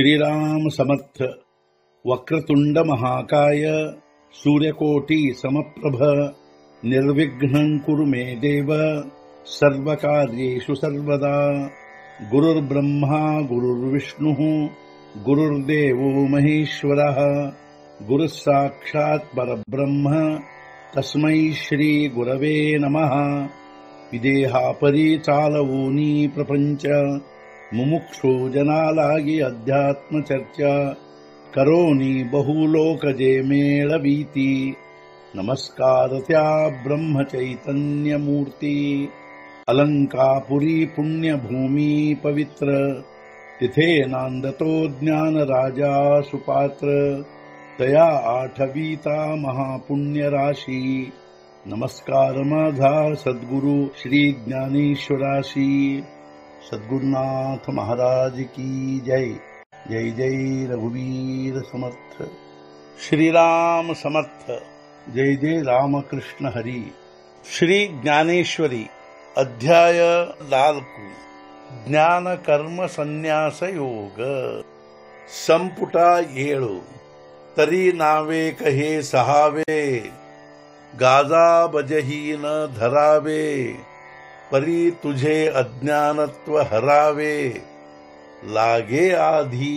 श्रीराम समर्थ। वक्रतुंड महाकाय सूर्यकोटि समप्रभ निर्विघ्नं कुरु मे देव सर्वकार्येषु सर्वदा। गुरुर्ब्रह्मा गुरुर्विष्णुः गुरुर्देवो महेश्वरः गुरुः साक्षात् परब्रह्म तस्मै श्री गुरवे नमः। विदेहापरि चालवूनी प्रपंच मुमुक्षो जनालागी अध्यात्म चर्चा करोनी बहुलोकजे मेळवीती। नमस्कार त्या ब्रह्म चैतन्य मूर्ती अलंकापुरी पुण्यभूमी पवित्र तिथे नांदतो ज्ञान राजा सुपात्र तया आठवीता महापुण्य राशी। नमस्कार माझा सद्गुरु श्री ज्ञानेश्वराशी। सद्गुरुनाथ महाराज की जय। जय जय रघुवीर समर्थ। श्रीराम समर्थ। जय जय रामकृष्ण हरी। श्री ज्ञानेश्वरी अध्याय 4 ಜ್ಞಾನ ಕರ್ಮ ಸನ್ಯಾಸ ಯೋಗ ಸಂಪುಟ 7 तरी नावे कहे सहावे गाजा बजहीन धरावे परी तुझे अज्ञानत्व हरावे लागे आधी।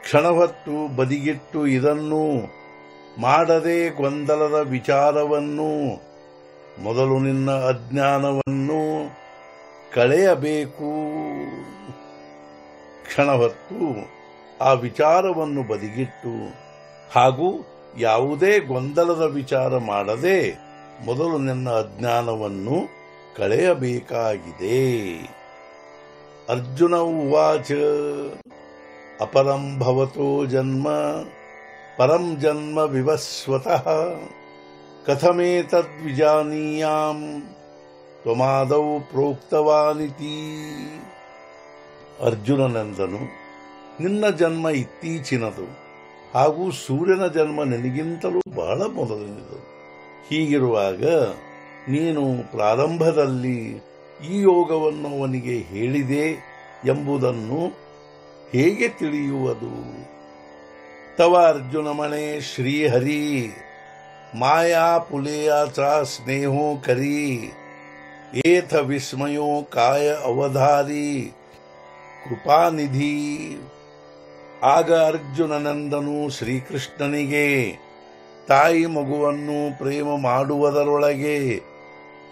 ಕ್ಷಣವತ್ತು ಬದಿಗಿಟ್ಟು ಇದನ್ನು ಮಾಡದೆ ಗೊಂದಲದ ವಿಚಾರವನ್ನು ಮೊದಲು ನಿನ್ನ ಅಜ್ಞಾನವನ್ನು ಕಳೆಯಬೇಕು। ಕ್ಷಣವತ್ತು ಆ ವಿಚಾರವನ್ನು ಬದಿಗಿಟ್ಟು ಹಾಗೂ ಯಾವುದೇ ಗೊಂದಲದ ವಿಚಾರ ಮಾಡದೆ ಮೊದಲು ನಿನ್ನ ಅಜ್ಞಾನವನ್ನು ಕಳೆಯಬೇಕಾಗಿದೆ। ಅರ್ಜುನ ಉವಾಚ ಅಪರಂ ಭವತೋ ಜನ್ಮ ಪರಂ ಜನ್ಮ ವಿವಸ್ವತಃ ಕಥಮೇತದ್ವಿಜಾನೀಯಾಂ ತ್ವಮಾದೌ ಪ್ರೋಕ್ತವಾನಿತಿ। ಅರ್ಜುನನೆಂದನು, ನಿನ್ನ ಜನ್ಮ ಇತ್ತೀಚಿನದು ಹಾಗೂ ಸೂರ್ಯನ ಜನ್ಮ ನಿನಗಿಂತಲೂ ಬಹಳ ಮೊದಲಿನದು। ಹೀಗಿರುವಾಗ ನೀನು ಪ್ರಾರಂಭದಲ್ಲಿ ಈ ಯೋಗವನ್ನು ಅವನಿಗೆ ಹೇಳಿದೆ ಎಂಬುದನ್ನು ಹೇಗೆ ತಿಳಿಯುವುದು? ತವ ಅರ್ಜುನ ಮಣೆ ಶ್ರೀಹರಿ ಮಾಯಾ ಪುಲೇಯಾಚ ಸ್ನೇಹೋ ಕರಿ ಏಥ ವಿಸ್ಮಯೋ ಕಾಯ ಅವಧಾರಿ ಕೃಪಾನಿಧಿ। ಆಗ ಅರ್ಜುನನೆಂದನು ಶ್ರೀಕೃಷ್ಣನಿಗೆ, ತಾಯಿ ಮಗುವನ್ನು ಪ್ರೇಮ ಮಾಡುವುದರೊಳಗೆ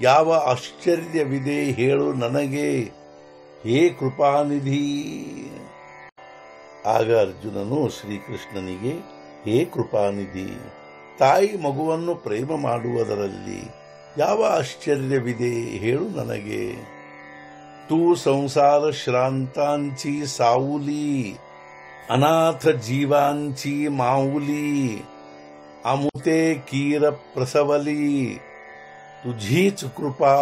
ಯಾವ ಆಶ್ಚರ್ಯವಿದೆ ಹೇಳು ನನಗೆ, ಹೇ ಕೃಪಾನಿಧಿ। ಆಗ ಅರ್ಜುನನು ಶ್ರೀಕೃಷ್ಣನಿಗೆ, ಹೇ ಕೃಪಾನಿಧಿ, ತಾಯಿ ಮಗುವನ್ನು ಪ್ರೇಮ ಮಾಡುವುದರಲ್ಲಿ ಯಾವ ಆಶ್ಚರ್ಯವಿದೆ ಹೇಳು ನನಗೆ। ತೂ ಸಂಸಾರ ಶ್ರಾಂತಾಂಚಿ ಸಾವುಲಿ ಅನಾಥ ಜೀವಾಂಚಿ ಮಾವುಲಿ ಅಮುತೆ ಕೀರ ಪ್ರಸವಲಿ ತುझीच ಕೃಪಾ।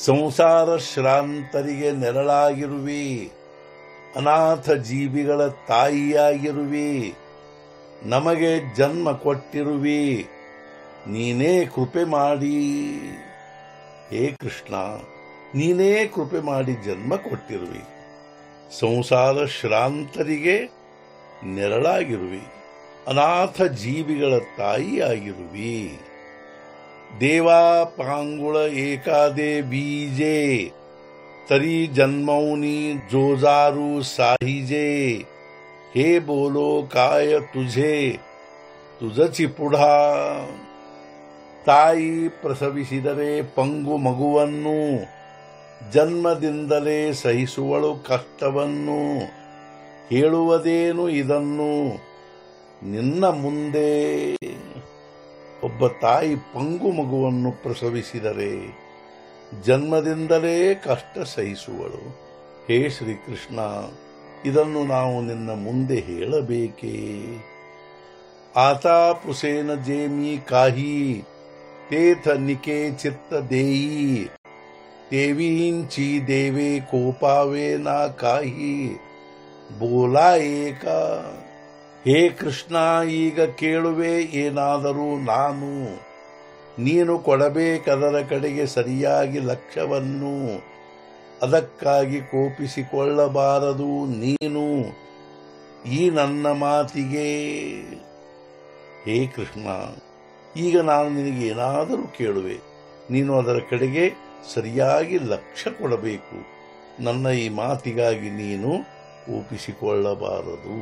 ಸಂಸಾರ ಶ್ರಾಂತರಿಗೆ ನೆರಳಾಗಿರುವಿ, ಅನಾಥ ಜೀವಿಗಳ ತಾಯಿಯಾಗಿರುವಿ, ನಮಗೆ ಜನ್ಮ ಕೊಟ್ಟಿರುವಿ, ನೀನೇ ಕೃಪೆ ಮಾಡಿ। ಹೇ ಕೃಷ್ಣ, ನೀನೇ ಕೃಪೆ ಮಾಡಿ ಜನ್ಮ ಕೊಟ್ಟಿರುವಿ, ಸಂಸಾರ ಶ್ರಾಂತರಿಗೆ ನೆರಳಾಗಿರುವಿ, ಅನಾಥ ಜೀವಿಗಳ ತಾಯಿಯಾಗಿರುವಿ। ದೇವಾ ಪಾಂಗುಳ ಏಕಾದೆ ಬೀಜೆ तरी जन्मौनी जोजारू साहिजे। हे बोलो काय तुझे तुझची पुढा। ತಾಯಿ ಪ್ರಸವಿಸಿದರೆ ಪಂಗು ಮಗುವನ್ನು ಜನ್ಮದಿಂದಲೇ ಸಹಿಸುವಳು ಕಷ್ಟವನ್ನು। ಹೇಳುವುದೇನು ಇದನ್ನು ನಿನ್ನ ಮುಂದೆ? ಒಬ್ಬ ತಾಯಿ ಪಂಗು ಮಗುವನ್ನು ಪ್ರಸವಿಸಿದರೆ ಜನ್ಮದಿಂದಲೇ ಕಷ್ಟ ಸಹಿಸುವಳು। ಹೇ ಶ್ರೀಕೃಷ್ಣ, ಇದನ್ನು ನಾವು ನಿನ್ನ ಮುಂದೆ ಹೇಳಬೇಕೇ? ಆತಾ ಪುಸೇನ ಜೇಮಿ ಕಾಹಿ ತೇಥ ನಿಕೆ ಚಿತ್ತ ದೇಯಿ ದೇವೀಂಚಿ ದೇವೆ ಕೋಪಾವೆ ನಾ ಕಾಹಿ ಬೋಲಾ ಏಕ। ಹೇ ಕೃಷ್ಣ, ಈಗ ಕೇಳುವೆ ಏನಾದರೂ ನಾನು, ನೀನು ಕೊಡಬೇಕದರ ಕಡೆಗೆ ಸರಿಯಾಗಿ ಲಕ್ಷ್ಯವನ್ನು। ಅದಕ್ಕಾಗಿ ಕೋಪಿಸಿಕೊಳ್ಳಬಾರದು ನೀನು ಈ ನನ್ನ ಮಾತಿಗೆ. ಹೇ ಕೃಷ್ಣ, ಈಗ ನಾನು ನಿನಗೆ ಏನಾದರೂ ಕೇಳುವೆ, ನೀನು ಅದರ ಕಡೆಗೆ ಸರಿಯಾಗಿ ಲಕ್ಷ್ಯ ಕೊಡಬೇಕು. ನನ್ನ ಈ ಮಾತಿಗಾಗಿ ನೀನು ಕೋಪಿಸಿಕೊಳ್ಳಬಾರದು.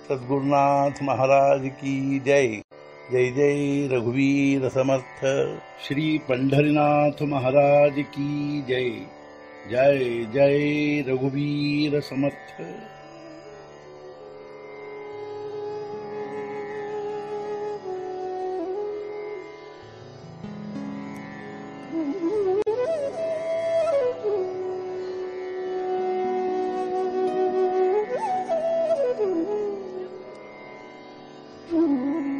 ಸದ್ಗುರುನಾಥ ಮಹಾರಾಜ್ ಕಿ ಜೈ. ಜೈ ಜೈ ರಘುವೀರ ಸಮರ್ಥ. ಶ್ರೀ पंढरीनाथ महाराज की जय. जय जय रघुवीर समर्थ. Mm-hmm.